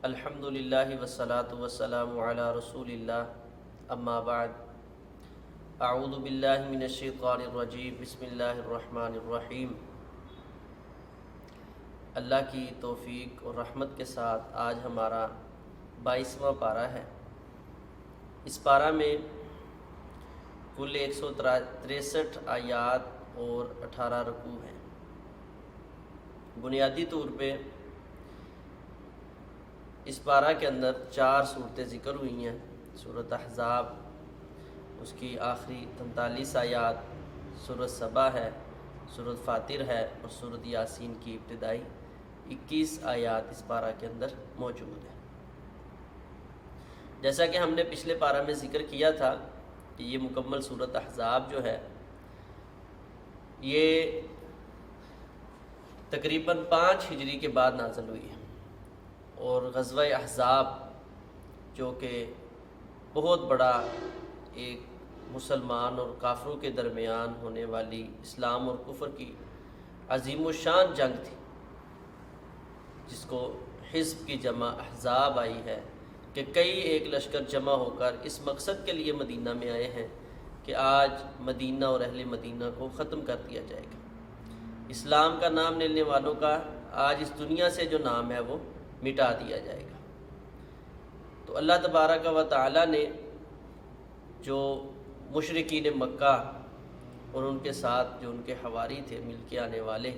الحمدللہ والصلاة والسلام علی رسول اللہ اما بعد اعوذ باللہ من الشیطان الرجیم بسم اللہ الرحمن الرحیم۔ اللہ کی توفیق اور رحمت کے ساتھ آج ہمارا 22واں پارہ ہے۔ اس پارہ میں کل 163 آیات اور 18 رکوع ہیں۔ بنیادی طور پہ اس پارہ کے اندر 4 صورتیں ذکر ہوئی ہیں۔ سورۃ احزاب، اس کی آخری 43 آیات، سورۃ سبا ہے، سورۃ فاطر ہے اور سورۃ یاسین کی ابتدائی 21 آیات اس پارہ کے اندر موجود ہیں۔ جیسا کہ ہم نے پچھلے پارہ میں ذکر کیا تھا کہ یہ مکمل سورۃ احزاب جو ہے یہ تقریباً 5 ہجری کے بعد نازل ہوئی ہے، اور غزوہ احزاب جو کہ بہت بڑا ایک مسلمان اور کافروں کے درمیان ہونے والی اسلام اور کفر کی عظیم الشان جنگ تھی، جس کو حزب کی جمع احزاب آئی ہے کہ کئی ایک لشکر جمع ہو کر اس مقصد کے لیے مدینہ میں آئے ہیں کہ آج مدینہ اور اہل مدینہ کو ختم کر دیا جائے گا۔ اسلام کا نام لینے والوں کا آج اس دنیا سے جو نام ہے وہ مٹا دیا جائے گا۔ تو اللہ تبارک و تعالی نے جو مشرکین مکہ اور ان کے ساتھ جو ان کے حواری تھے مل کے آنے والے،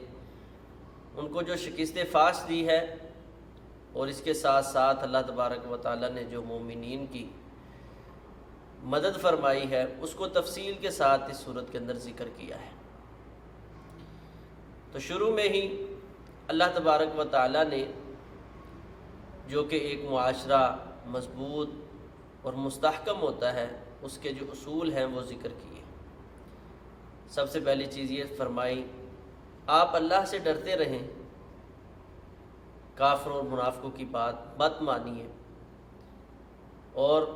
ان کو جو شکست فاش دی ہے، اور اس کے ساتھ ساتھ اللہ تبارک و تعالی نے جو مومنین کی مدد فرمائی ہے اس کو تفصیل کے ساتھ اس صورت کے اندر ذکر کیا ہے۔ تو شروع میں ہی اللہ تبارک و تعالی نے جو کہ ایک معاشرہ مضبوط اور مستحکم ہوتا ہے اس کے جو اصول ہیں وہ ذکر کیے۔ سب سے پہلی چیز یہ فرمائی، آپ اللہ سے ڈرتے رہیں، کافروں اور منافقوں کی بات مت مانیے، اور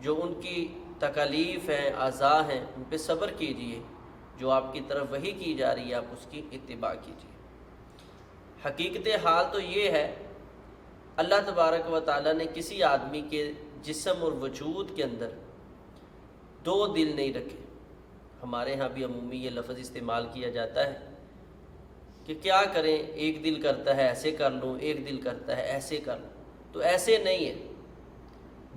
جو ان کی تکالیف ہیں، اعضاء ہیں، ان پہ صبر کیجئے، جو آپ کی طرف وحی کی جا رہی ہے آپ اس کی اتباع کیجئے۔ حقیقت حال تو یہ ہے اللہ تبارک و تعالیٰ نے کسی آدمی کے جسم اور وجود کے اندر 2 دل نہیں رکھے۔ ہمارے ہاں بھی عمومی یہ لفظ استعمال کیا جاتا ہے کہ کیا کریں، ایک دل کرتا ہے ایسے کر لوں، ایک دل کرتا ہے ایسے کر لوں۔ تو ایسے نہیں ہے،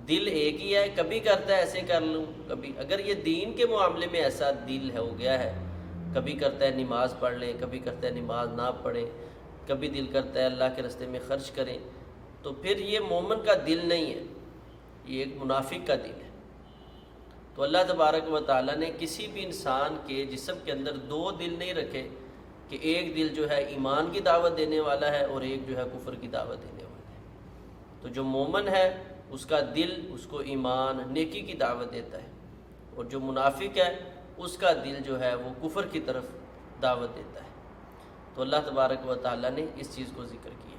دل ایک ہی ہے، کبھی کرتا ہے ایسے کر لوں، کبھی اگر یہ دین کے معاملے میں ایسا دل ہو گیا ہے، کبھی کرتا ہے نماز پڑھ لیں، کبھی کرتا ہے نماز نہ پڑھیں، کبھی دل کرتا ہے اللہ کے راستے میں خرچ کریں، تو پھر یہ مومن کا دل نہیں ہے، یہ ایک منافق کا دل ہے۔ تو اللہ تبارک و تعالیٰ نے کسی بھی انسان کے جسم کے اندر 2 دل نہیں رکھے کہ ایک دل جو ہے ایمان کی دعوت دینے والا ہے اور ایک جو ہے کفر کی دعوت دینے والا ہے۔ تو جو مومن ہے اس کا دل اس کو ایمان نیکی کی دعوت دیتا ہے، اور جو منافق ہے اس کا دل جو ہے وہ کفر کی طرف دعوت دیتا ہے۔ تو اللہ تبارک و تعالیٰ نے اس چیز کو ذکر کیا،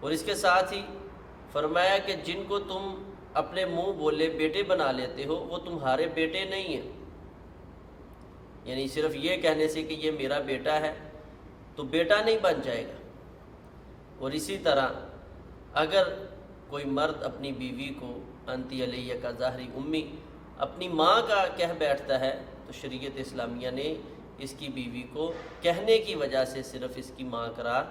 اور اس کے ساتھ ہی فرمایا کہ جن کو تم اپنے منہ بولے بیٹے بنا لیتے ہو وہ تمہارے بیٹے نہیں ہیں، یعنی صرف یہ کہنے سے کہ یہ میرا بیٹا ہے تو بیٹا نہیں بن جائے گا۔ اور اسی طرح اگر کوئی مرد اپنی بیوی کو انتی علیہ کا ظاہری امی اپنی ماں کا کہہ بیٹھتا ہے تو شریعت اسلامیہ نے اس کی بیوی کو کہنے کی وجہ سے صرف اس کی ماں قرار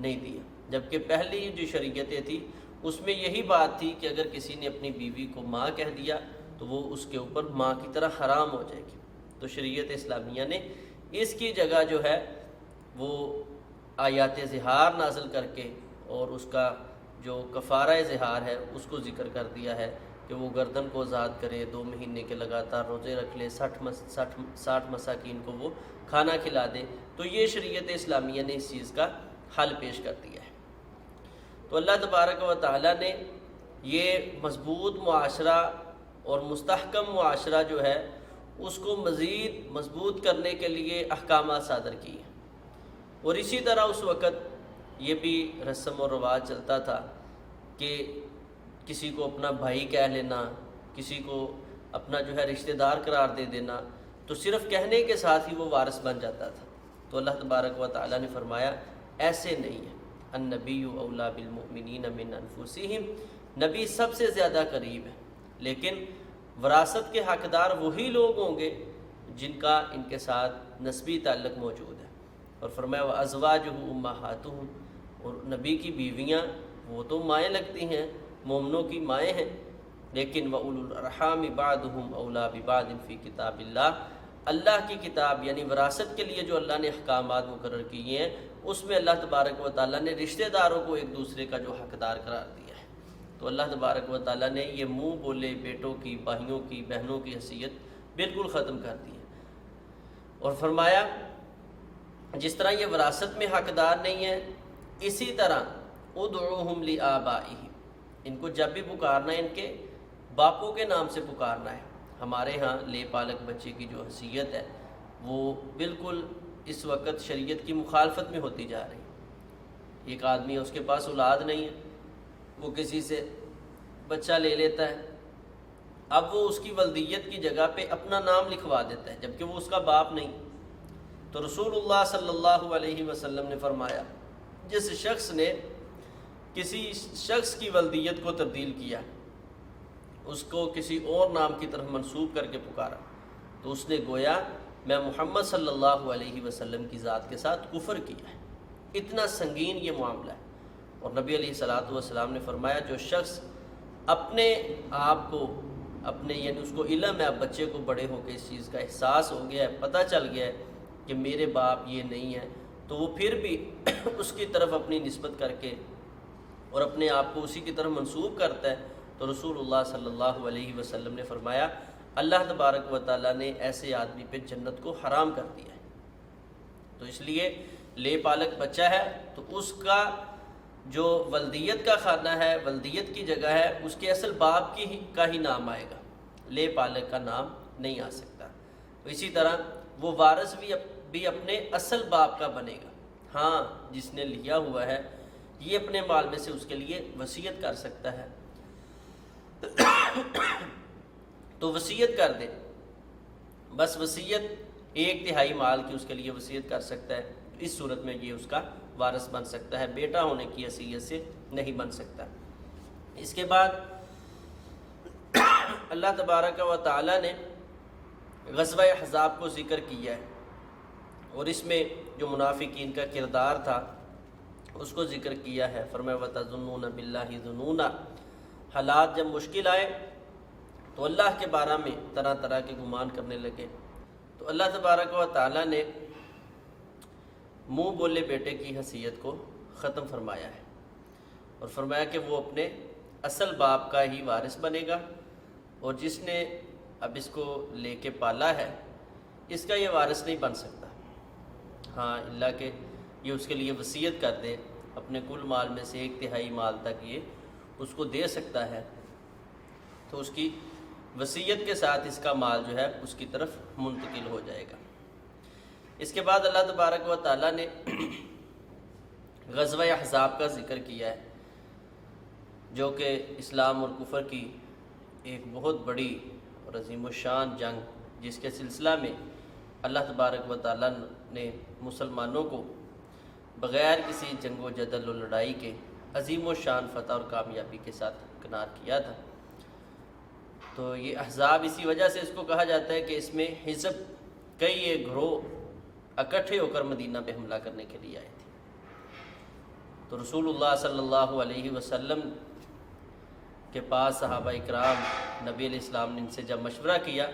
نہیں دیا، جبکہ پہلی جو شریعتیں تھی اس میں یہی بات تھی کہ اگر کسی نے اپنی بیوی کو ماں کہہ دیا تو وہ اس کے اوپر ماں کی طرح حرام ہو جائے گی۔ تو شریعت اسلامیہ نے اس کی جگہ جو ہے وہ آیات زہار نازل کر کے اور اس کا جو کفارہ زہار ہے اس کو ذکر کر دیا ہے کہ وہ گردن کو آزاد کرے، 2 مہینے کے لگاتار روزے رکھ لے، 60 مساکین کو وہ کھانا کھلا دے۔ تو یہ شریعت اسلامیہ نے اس چیز کا حل پیش کر دیا ہے۔ تو اللہ تبارک و تعالیٰ نے یہ مضبوط معاشرہ اور مستحکم معاشرہ جو ہے اس کو مزید مضبوط کرنے کے لیے احکامات صادر کیے، اور اسی طرح اس وقت یہ بھی رسم و رواج چلتا تھا کہ کسی کو اپنا بھائی کہہ لینا، کسی کو اپنا جو ہے رشتہ دار قرار دے دینا، تو صرف کہنے کے ساتھ ہی وہ وارث بن جاتا تھا۔ تو اللہ تبارک و تعالیٰ نے فرمایا ایسے نہیں ہے، النبی اولا بالمؤمنین من انفسہم، نبی سب سے زیادہ قریب ہے، لیکن وراثت کے حقدار وہی لوگ ہوں گے جن کا ان کے ساتھ نسبی تعلق موجود ہے۔ اور فرمایا وازواجہ امہاتہم، اور نبی کی بیویاں وہ تو مائیں لگتی ہیں، مومنوں کی مائیں ہیں، لیکن وَأُولُو الْأَرْحَامِ بَعْضُهُمْ أَوْلَىٰ بِبَعْضٍ فِي كِتَابِ اللَّهِ، اللہ کی کتاب یعنی وراثت کے لیے جو اللہ نے احکامات مقرر کیے ہیں اس میں اللہ تبارک و تعالیٰ نے رشتہ داروں کو ایک دوسرے کا جو حقدار قرار دیا ہے۔ تو اللہ تبارک و تعالیٰ نے یہ منہ بولے بیٹوں کی، بھائیوں کی، بہنوں کی حیثیت بالکل ختم کر دی ہے، اور فرمایا جس طرح یہ وراثت میں حقدار نہیں ہے، اسی طرح ادعوہم لآبائہم، ان کو جب بھی پکارنا ہے ان کے باپوں کے نام سے پکارنا ہے۔ ہمارے ہاں لے پالک بچے کی جو حیثیت ہے وہ بالکل اس وقت شریعت کی مخالفت میں ہوتی جا رہی ہے۔ ایک آدمی ہے، اس کے پاس اولاد نہیں ہے، وہ کسی سے بچہ لے لیتا ہے، اب وہ اس کی ولدیت کی جگہ پہ اپنا نام لکھوا دیتا ہے جبکہ وہ اس کا باپ نہیں۔ تو رسول اللہ صلی اللہ علیہ وسلم نے فرمایا جس شخص نے کسی شخص کی ولدیت کو تبدیل کیا، اس کو کسی اور نام کی طرف منسوب کر کے پکارا، تو اس نے گویا میں محمد صلی اللہ علیہ وسلم کی ذات کے ساتھ کفر کیا ہے۔ اتنا سنگین یہ معاملہ ہے۔ اور نبی علیہ الصلوۃ والسلام نے فرمایا جو شخص اپنے آپ کو یعنی اس کو علم ہے، اب بچے کو بڑے ہو کے اس چیز کا احساس ہو گیا ہے، پتہ چل گیا ہے کہ میرے باپ یہ نہیں ہے، تو وہ پھر بھی اس کی طرف اپنی نسبت کر کے اور اپنے آپ کو اسی کی طرف منسوب کرتا ہے، تو رسول اللہ صلی اللہ علیہ وسلم نے فرمایا اللہ تبارک و تعالیٰ نے ایسے آدمی پہ جنت کو حرام کر دیا ہے۔ تو اس لیے لے پالک بچہ ہے تو اس کا جو ولدیت کا خانہ ہے، ولدیت کی جگہ ہے، اس کے اصل باپ کا ہی نام آئے گا، لے پالک کا نام نہیں آ سکتا۔ اسی طرح وہ وارث بھی اپنے اصل باپ کا بنے گا۔ ہاں جس نے لیا ہوا ہے یہ اپنے مال میں سے اس کے لیے وصیت کر سکتا ہے تو وصیت کر دے، بس وصیت 1/3 مال کی اس کے لیے وصیت کر سکتا ہے، اس صورت میں یہ اس کا وارث بن سکتا ہے، بیٹا ہونے کی حیثیت سے نہیں بن سکتا۔ اس کے بعد اللہ تبارک و تعالیٰ نے غزوہ احزاب کو ذکر کیا ہے، اور اس میں جو منافقین کا کردار تھا اس کو ذکر کیا ہے۔ فرمایا وَتَظُنُّونَ بِاللَّهِ ظُنُونَا، حالات جب مشکل آئے تو اللہ کے بارے میں طرح طرح کے گمان کرنے لگے، تو اللہ تبارک و تعالیٰ نے منہ بولے بیٹے کی حیثیت کو ختم فرمایا ہے، اور فرمایا کہ وہ اپنے اصل باپ کا ہی وارث بنے گا، اور جس نے اب اس کو لے کے پالا ہے اس کا یہ وارث نہیں بن سکتا، ہاں اللہ کہ یہ اس کے لیے وصیت کر دے، اپنے کل مال میں سے 1/3 مال تک یہ اس کو دے سکتا ہے، تو اس کی وصیت کے ساتھ اس کا مال جو ہے اس کی طرف منتقل ہو جائے گا۔ اس کے بعد اللہ تبارک و تعالیٰ نے غزوہ احزاب کا ذکر کیا ہے، جو کہ اسلام اور کفر کی ایک بہت بڑی اور عظیم الشان جنگ، جس کے سلسلہ میں اللہ تبارک و تعالیٰ نے مسلمانوں کو بغیر کسی جنگ و جدل و لڑائی کے عظیم الشان فتح اور کامیابی کے ساتھ کنار کیا تھا۔ تو یہ احزاب اسی وجہ سے اس کو کہا جاتا ہے کہ اس میں حزب کئی ایک گروہ اکٹھے ہو کر مدینہ پہ حملہ کرنے کے لیے آئے تھے۔ تو رسول اللہ صلی اللہ علیہ وسلم کے پاس صحابہ اکرام نبی علیہ السلام نے ان سے جب مشورہ کیا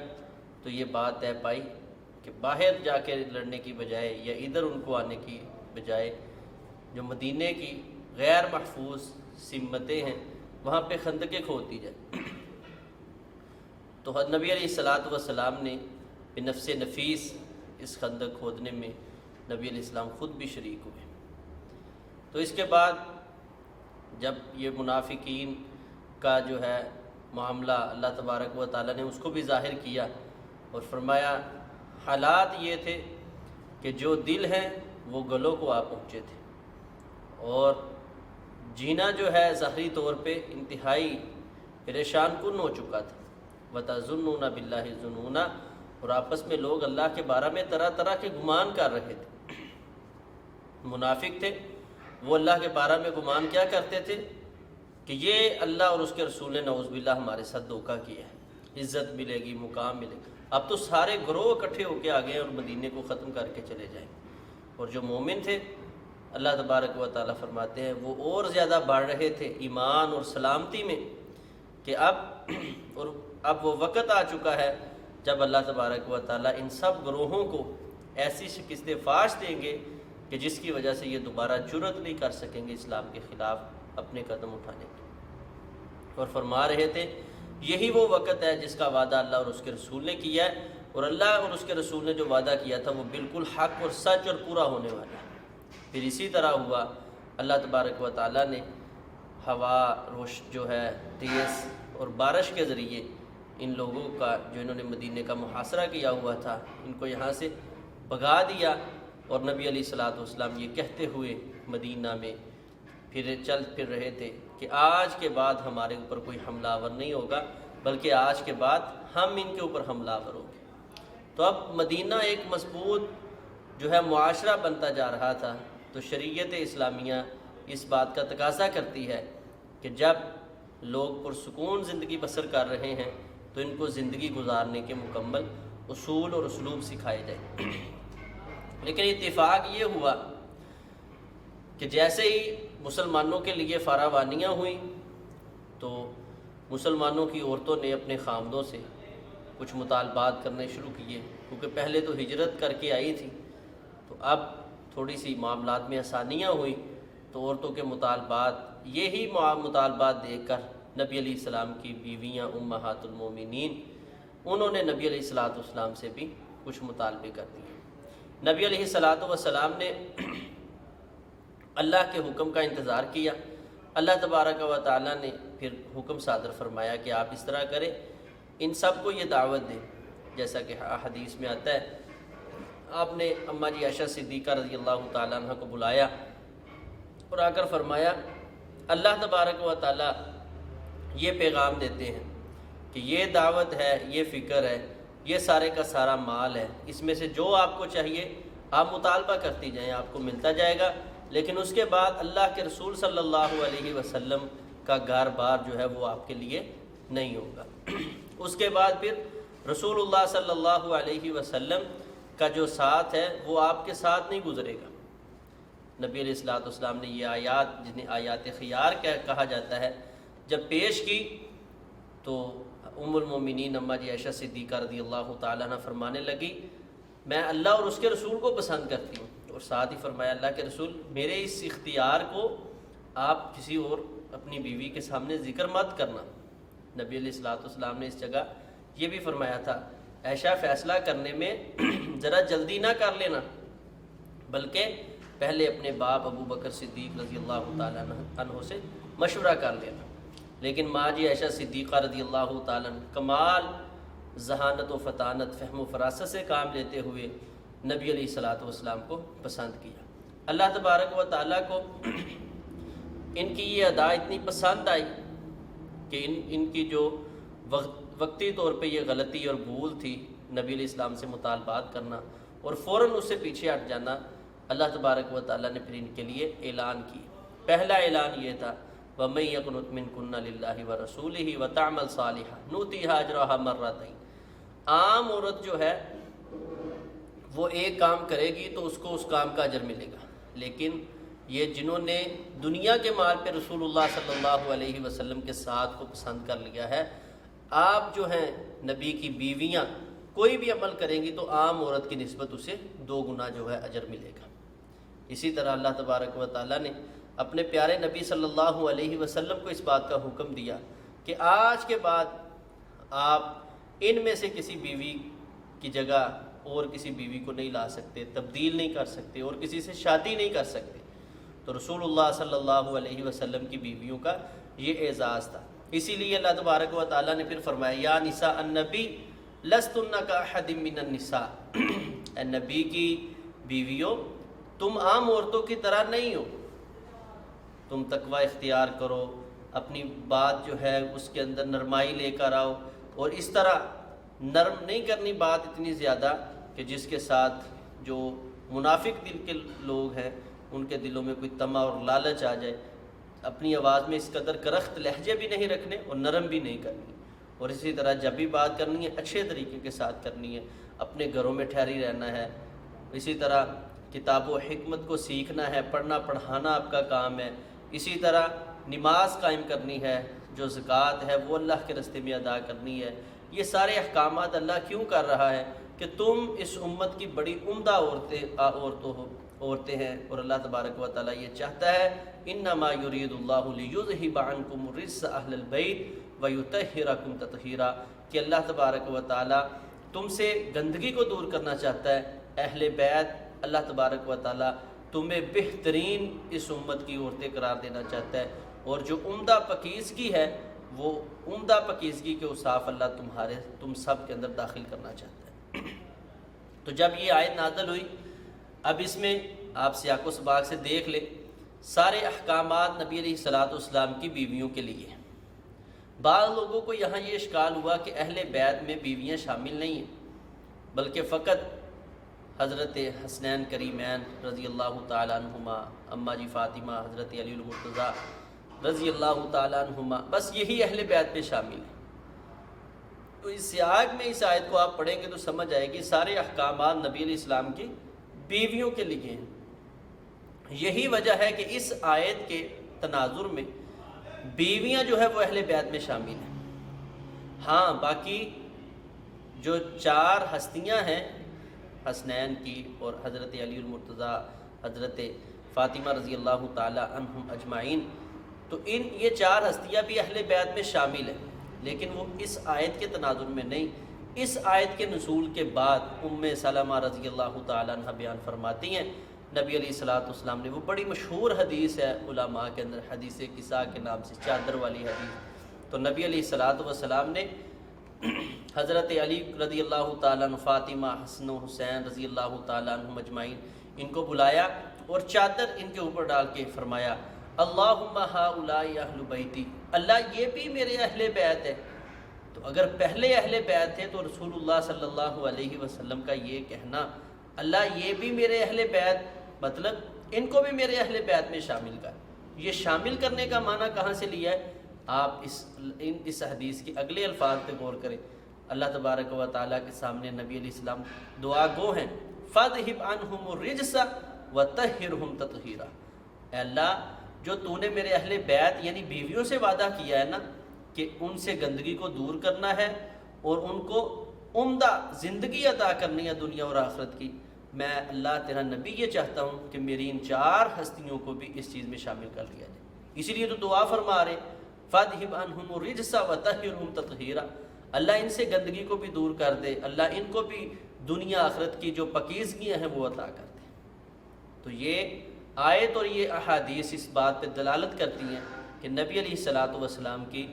تو یہ بات طے پائی کہ باہر جا کے لڑنے کی بجائے یا ادھر ان کو آنے کی بجائے جو مدینے کی غیر محفوظ سمتیں ہیں وہاں پہ خندقیں کھودی جائے۔ تو نبی علیہ الصلوۃ والسلام نے بنفس نفیس اس خندق کھودنے میں نبی علیہ السلام خود بھی شریک ہوئے۔ تو اس کے بعد جب یہ منافقین کا جو ہے معاملہ اللہ تبارک و تعالیٰ نے اس کو بھی ظاہر کیا اور فرمایا حالات یہ تھے کہ جو دل ہیں وہ گلوں کو آ پہنچے تھے، اور جینا جو ہے ظاہری طور پہ انتہائی پریشان کن ہو چکا تھا۔ وَتَظُنُّونَ بِاللَّهِ ظُنُونَا، اور آپس میں لوگ اللہ کے بارے میں طرح طرح کے گمان کر رہے تھے۔ منافق تھے وہ اللہ کے بارے میں گمان کیا کرتے تھے کہ یہ اللہ اور اس کے رسول نے نعوذ باللہ ہمارے ساتھ دھوکہ کیا ہے، عزت ملے گی، مقام ملے گا۔ اب تو سارے گروہ اکٹھے ہو کے آ گئے اور مدینے کو ختم کر کے چلے جائیں۔ اور جو مومن تھے اللہ تبارک و تعالیٰ فرماتے ہیں وہ اور زیادہ بڑھ رہے تھے ایمان اور سلامتی میں، کہ اب وہ وقت آ چکا ہے جب اللہ تبارک و تعالیٰ ان سب گروہوں کو ایسی شکست فاش دیں گے کہ جس کی وجہ سے یہ دوبارہ جرأت نہیں کر سکیں گے اسلام کے خلاف اپنے قدم اٹھانے کی۔ اور فرما رہے تھے یہی وہ وقت ہے جس کا وعدہ اللہ اور اس کے رسول نے کیا ہے، اور اللہ اور اس کے رسول نے جو وعدہ کیا تھا وہ بالکل حق اور سچ اور پورا ہونے والا ہے۔ پھر اسی طرح ہوا، اللہ تبارک و تعالیٰ نے ہوا روش جو ہے تیز اور بارش کے ذریعے ان لوگوں کا جو انہوں نے مدینے کا محاصرہ کیا ہوا تھا ان کو یہاں سے بھگا دیا، اور نبی علیہ الصلوۃ والسلام یہ کہتے ہوئے مدینہ میں چل پھر رہے تھے کہ آج کے بعد ہمارے اوپر کوئی حملہ آور نہیں ہوگا، بلکہ آج کے بعد ہم ان کے اوپر حملہ آور ہوں گے۔ تو اب مدینہ ایک مضبوط جو ہے معاشرہ بنتا جا رہا تھا، تو شریعت اسلامیہ اس بات کا تقاضا کرتی ہے کہ جب لوگ پرسکون زندگی بسر کر رہے ہیں تو ان کو زندگی گزارنے کے مکمل اصول اور اسلوب سکھائے جائیں۔ لیکن اتفاق یہ ہوا کہ جیسے ہی مسلمانوں کے لیے فراوانیاں ہوئیں تو مسلمانوں کی عورتوں نے اپنے خامدوں سے کچھ مطالبات کرنے شروع کیے، کیونکہ پہلے تو ہجرت کر کے آئی تھی، تو اب تھوڑی سی معاملات میں آسانیاں ہوئیں، تو عورتوں کے مطالبات، یہی مطالبات دیکھ کر نبی علیہ السلام کی بیویاں امہات المومنین انہوں نے نبی علیہ السلام سے بھی کچھ مطالبے کر دیے۔ نبی علیہ السلام نے اللہ کے حکم کا انتظار کیا۔ اللہ تبارک و تعالیٰ نے پھر حکم صادر فرمایا کہ آپ اس طرح کریں، ان سب کو یہ دعوت دیں، جیسا کہ حدیث میں آتا ہے۔ آپ نے اماں جی عائشہ صدیقہ رضی اللہ تعالیٰ عنہ کو بلایا اور آ کر فرمایا اللہ تبارک و تعالیٰ یہ پیغام دیتے ہیں کہ یہ دعوت ہے، یہ فکر ہے، یہ سارے کا سارا مال ہے، اس میں سے جو آپ کو چاہیے آپ مطالبہ کرتی جائیں، آپ کو ملتا جائے گا، لیکن اس کے بعد اللہ کے رسول صلی اللہ علیہ وسلم کا گھر بار جو ہے وہ آپ کے لیے نہیں ہوگا۔ اس کے بعد پھر رسول اللہ صلی اللہ علیہ وسلم کا جو ساتھ ہے وہ آپ کے ساتھ نہیں گزرے گا۔ نبی علیہ السلام نے یہ آیات، جنہیں آیات خیار کہا جاتا ہے، جب پیش کی تو ام المومنین اماں جی عائشہ صدیقہ رضی اللہ تعالیٰ عنہ فرمانے لگی میں اللہ اور اس کے رسول کو پسند کرتی ہوں، اور ساتھ ہی فرمایا اللہ کے رسول میرے اس اختیار کو آپ کسی اور اپنی بیوی کے سامنے ذکر مت کرنا۔ نبی علیہ السلام نے اس جگہ یہ بھی فرمایا تھا عائشہ فیصلہ کرنے میں ذرا جلدی نہ کر لینا، بلکہ پہلے اپنے باپ ابو بکر صدیق رضی اللہ تعالیٰ عنہ سے مشورہ کر لینا۔ لیکن ماں جی عائشہ صدیقہ رضی اللہ تعالیٰ عنہ کمال ذہانت و فطانت، فہم و فراست سے کام لیتے ہوئے نبی علیہ السلام کو پسند کیا۔ اللہ تبارک و تعالیٰ کو ان کی یہ ادا اتنی پسند آئی کہ ان کی جو وقتی طور پہ یہ غلطی اور بھول تھی نبی علیہ السلام سے مطالبات کرنا اور فوراً اس سے پیچھے ہٹ جانا، اللہ تبارک و تعالیٰ نے پھر ان کے لیے اعلان کی۔ پہلا اعلان یہ تھا وَمَن يَقْنُتْ مِنكُنَّ لِلَّهِ وَرَسُولِهِ وَتَعْمَلْ صَالِحًا نُؤْتِهَا أَجْرَهَا مَرَّتَيْنِ۔ عام عورت جو ہے وہ ایک کام کرے گی تو اس کو اس کام کا اجر ملے گا، لیکن یہ جنہوں نے دنیا کے مال پہ رسول اللہ صلی اللہ علیہ وسلم کے ساتھ کو پسند کر لیا ہے، آپ جو ہیں نبی کی بیویاں کوئی بھی عمل کریں گی تو عام عورت کی نسبت اسے 2 گنا جو ہے اجر ملے گا۔ اسی طرح اللہ تبارک و تعالیٰ نے اپنے پیارے نبی صلی اللہ علیہ وسلم کو اس بات کا حکم دیا کہ آج کے بعد آپ ان میں سے کسی بیوی کی جگہ اور کسی بیوی کو نہیں لا سکتے، تبدیل نہیں کر سکتے، اور کسی سے شادی نہیں کر سکتے۔ تو رسول اللہ صلی اللہ علیہ وسلم کی بیویوں کا یہ اعزاز تھا۔ اسی لیے اللہ تبارک و تعالیٰ نے پھر فرمایا یا نساء النبی لستن کاحد من النساء، اے نبی کی بیویوں تم عام عورتوں کی طرح نہیں ہو، تم تقوی اختیار کرو، اپنی بات جو ہے اس کے اندر نرمائی لے کر آؤ، اور اس طرح نرم نہیں کرنی بات اتنی زیادہ کہ جس کے ساتھ جو منافق دل کے لوگ ہیں ان کے دلوں میں کوئی طمع اور لالچ آ جائے، اپنی آواز میں اس قدر کرخت لہجے بھی نہیں رکھنے اور نرم بھی نہیں کرنی، اور اسی طرح جب بھی بات کرنی ہے اچھے طریقے کے ساتھ کرنی ہے، اپنے گھروں میں ٹھہری رہنا ہے، اسی طرح کتاب و حکمت کو سیکھنا ہے، پڑھنا پڑھانا آپ کا کام ہے، اسی طرح نماز قائم کرنی ہے، جو زکوٰۃ ہے وہ اللہ کے راستے میں ادا کرنی ہے۔ یہ سارے احکامات اللہ کیوں کر رہا ہے کہ تم اس امت کی بڑی عمدہ عورتیں ہیں، اور اللہ تبارک و تعالیٰ یہ چاہتا ہے انما یرید اللہ لیذہب عنکم الرجس اہل البیت ویطہرکم تطہیرا، کہ اللہ تبارک و تعالیٰ تم سے گندگی کو دور کرنا چاہتا ہے۔ اہل بیت اللہ تبارک و تعالیٰ تمہیں بہترین اس امت کی عورتیں قرار دینا چاہتا ہے، اور جو عمدہ پاکیزگی ہے وہ عمدہ پاکیزگی کے اوصاف اللہ تم سب کے اندر داخل کرنا چاہتا ہے۔ تو جب یہ آیت نازل ہوئی، اب اس میں آپ سیاق و سباق سے دیکھ لیں، سارے احکامات نبی علیہ الصلوۃ والسلام کی بیویوں کے لیے ہیں۔ بعض لوگوں کو یہاں یہ اشکال ہوا کہ اہل بیت میں بیویاں شامل نہیں ہیں، بلکہ فقط حضرت حسنین کریمین رضی اللہ تعالیٰ عنہما، اماں جی فاطمہ، حضرت علی المرتضیٰ رضی اللہ تعالیٰ عنہما، بس یہی اہل بیت میں شامل ہیں۔ تو اس سیاق میں اس آیت کو آپ پڑھیں گے تو سمجھ آئے گی سارے احکامات نبی علیہ السلام کی بیویوں کے لیے ہیں۔ یہی وجہ ہے کہ اس آیت کے تناظر میں بیویاں جو ہے وہ اہل بیت میں شامل ہیں۔ ہاں باقی جو 4 ہستیاں ہیں، حسنین کی اور حضرت علی المرتضیٰ، حضرت فاطمہ رضی اللہ تعالی عنہم اجمعین، تو یہ 4 ہستیاں بھی اہل بیت میں شامل ہیں، لیکن وہ اس آیت کے تناظر میں نہیں۔ اس آیت کے نزول کے بعد ام سلمہ رضی اللہ تعالی عنہ بیان فرماتی ہیں، نبی علیہ الصلوۃ والسلام نے، وہ بڑی مشہور حدیث ہے علماء کے اندر، حدیث کساء کے نام سے، چادر والی حدیث۔ تو نبی علیہ الصلوۃ والسلام نے حضرت علی رضی اللہ تعالیٰ عنہ، فاطمہ، حسن و حسین رضی اللہ تعالیٰ عنہم اجمعین، ان کو بلایا اور چادر ان کے اوپر ڈال کے فرمایا اللہم ہؤلاء اہل بیتی، اللہ یہ بھی میرے اہل بیت ہے۔ تو اگر پہلے اہل بیت تھے تو رسول اللہ صلی اللہ علیہ وسلم کا یہ کہنا اللہ یہ بھی میرے اہل بیت، مطلب ان کو بھی میرے اہل بیت میں شامل کر، یہ شامل کرنے کا معنی کہاں سے لیا ہے؟ آپ اس حدیث کے اگلے الفاظ پہ غور کریں۔ اللہ تبارک و تعالیٰ کے سامنے نبی علیہ السلام دعا گو ہیں، فَاذْهِبْ عَنْهُمُ الرِّجْسَ وَطَهِّرْهُمْ تَطْهِيرًا، اے اللہ جو تو نے میرے اہل بیت یعنی بیویوں سے وعدہ کیا ہے نا کہ ان سے گندگی کو دور کرنا ہے اور ان کو عمدہ زندگی عطا کرنی ہے دنیا اور آخرت کی، میں اللہ تیرا نبی یہ چاہتا ہوں کہ میری ان 4 ہستیوں کو بھی اس چیز میں شامل کر لیا جائے۔ اسی لیے تو دعا فرما رہے فَاذْهِبْ عَنْهُمُ الرِّجْسَ وَطَهِّرْهُمْ تَطْهِيرًا، اللہ ان سے گندگی کو بھی دور کر دے، اللہ ان کو بھی دنیا آخرت کی جو پاکیزگیاں ہیں وہ عطا کر دے۔ تو یہ آیت اور یہ احادیث اس بات پہ دلالت کرتی ہیں کہ نبی علیہ الصلوۃ والسلام کی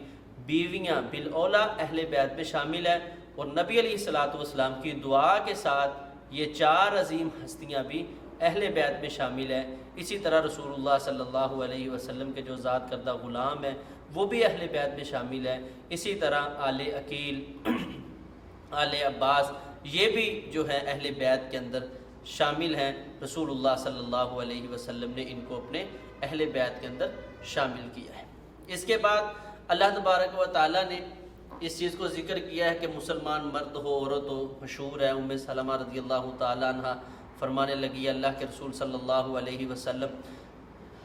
بیویاں بالاولیٰ اہل بیت میں شامل ہیں، اور نبی علیہ الصلوۃ والسلام کی دعا کے ساتھ یہ 4 عظیم ہستیاں بھی اہل بیت میں شامل ہیں۔ اسی طرح رسول اللہ صلی اللہ علیہ وسلم کے جو ذات کردہ غلام ہیں وہ بھی اہل بیت میں شامل ہیں۔ اسی طرح آل عقیل، آل عباس، یہ بھی جو ہے اہل بیت کے اندر شامل ہیں۔ رسول اللہ صلی اللہ علیہ وسلم نے ان کو اپنے اہل بیت کے اندر شامل کیا ہے۔ اس کے بعد اللہ تبارک و تعالیٰ نے اس چیز کو ذکر کیا ہے کہ مسلمان مرد ہو عورت ہو، مشہور ہے ام سلمہ رضی اللہ تعالیٰ عنہ فرمانے لگی اللہ کے رسول صلی اللہ علیہ وسلم،